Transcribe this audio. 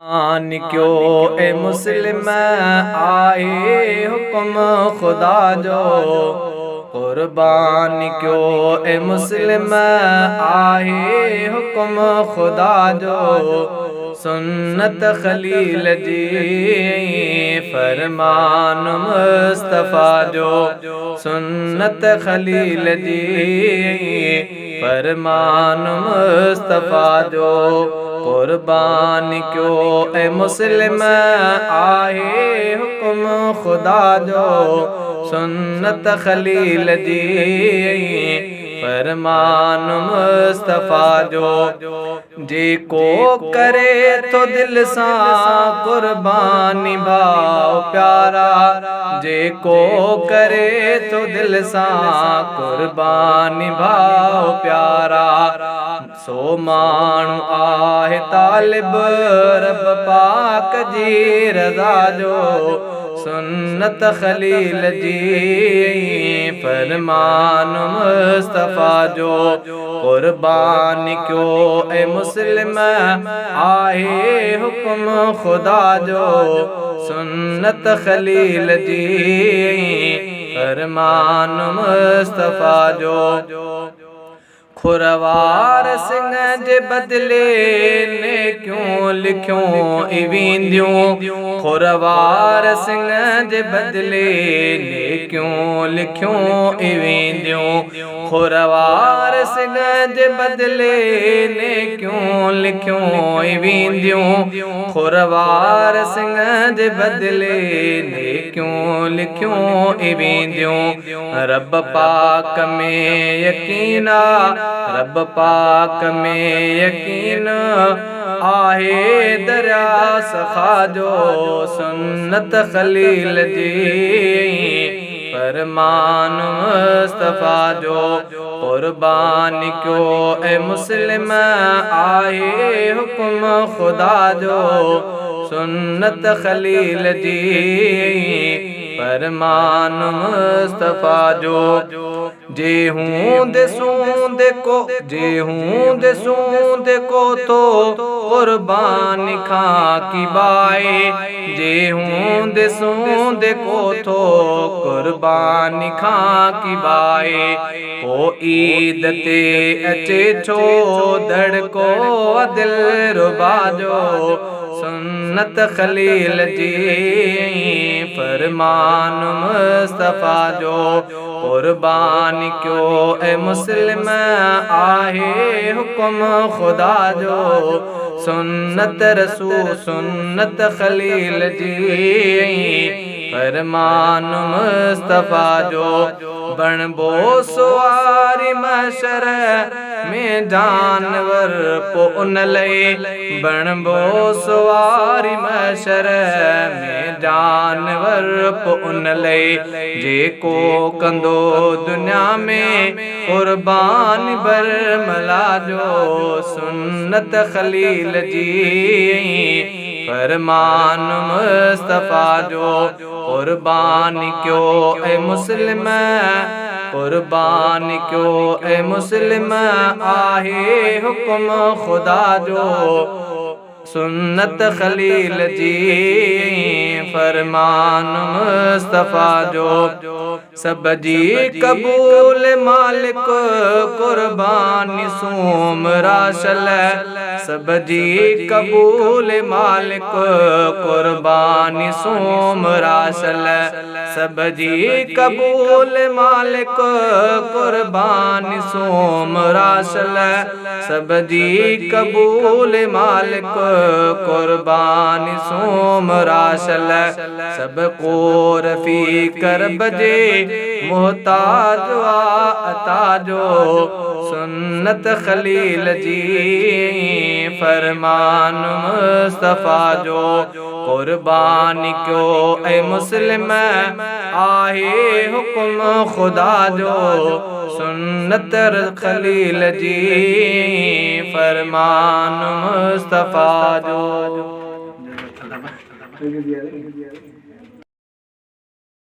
कुर्बान क्यों ए मुस्लिम आए हुक्म खुदा जो। कुर्बान क्यों ए मुस्लिम आए हुक्म खुदा जो। सुन्नत खलील जी फरमान मुस्तफ़ा जो। सुन्नत खलील जी फरमान मुस्तफ़ा जो। कुर्बान क्यों ए मुस्लिम आए हुक्म खुदा जो। सुन्नत खलील जी फरमान मुस्तफ़ा जो। जी को करे तो दिल सा कुर्बानी भाव प्यारा। जे को करे तो दिल सा कुर्बानी भाव प्यारा। सो माण्हू आहे तालिब रब पाक जी रज़ा जो। सुन्नत खलील जी फरमान मुस्तफ़ा जो। कुर्बान क्यों ए मुस्लिम आए हुक्म खुदा जो। सुन्नत खलील जी फरमान मुस्तफ़ा जो। खुरवार सिंह जे बदले ने क्यों लिखियों इविंदियों। खुरवार सिंह जे बदले ने क्यों लिखियों इविंदियों। खुरवार सिंह जे बदले ने क्यों लिखियों इविंदियों। खुरवार सिंह जे बदले ने क्यों लिखियों इविंदियों। रब पाक में यकीना रब पाक में यकीन आहे दरिया सखा जो। सुन्नत खलील जी फरमान मुस्तफ़ा जो। कुर्बान क्यों ए मुस्लिम आए हुक्म खुदा जो। सुन्नत खलील जी फरमान मुस्तफ़ा जो। जे हूं दे सूंद को जे हूं दे सूंद को तो कुर्बान खां की बाए। जे हूं दे सूंद को तो कुर्बान खां की बाए। ओ ईद ते अचे छो धड़को दिल रुबा जो। सुन्नत खलील जी फरमान मुस्तफ़ा जो। कुर्बान क्यों ए मुस्लिम आहे हुक्म खुदा जो। सुन्नत रसूल सुन्नत खलील जी फरमान मुस्तफ़ा जो। बणबो सुवारी महशर में जानवर पो उन लए। बणबो सुवारी महशर में जानवर पो उन लए। जेको कंदो दुनिया में कुर्बान बरमला जो। सुन्नत खलील जी फरमान मुस्तफ़ा जो। कुर्बान क्यों ए मुस्लिम कुर्बान क्यों ए मुस्लिम आहे हुक्म खुदा जो। सुन्नत खलील जी फरमान मुस्तफ़ा जो। सब जी कबूल मालिक कुर्बानी सूम राशल। सब जी कबूल मालिक कुर्बानी सूम राशल। सब जी कबूल मालिक कुर्बानी सूम राशल। सब जी कबूल मालिक कुर्बानी सूम राशल। सब को रफ़ी कर बजे मोहताज अता जो। सुन्नत खलील जी फरमान मुस्तफ़ा जो। कुर्बान क्यों ए मुस्लिम आहे हुक्म खुदा जो। सुन्नत खलील जी फरमान मुस्तफ़ा जो।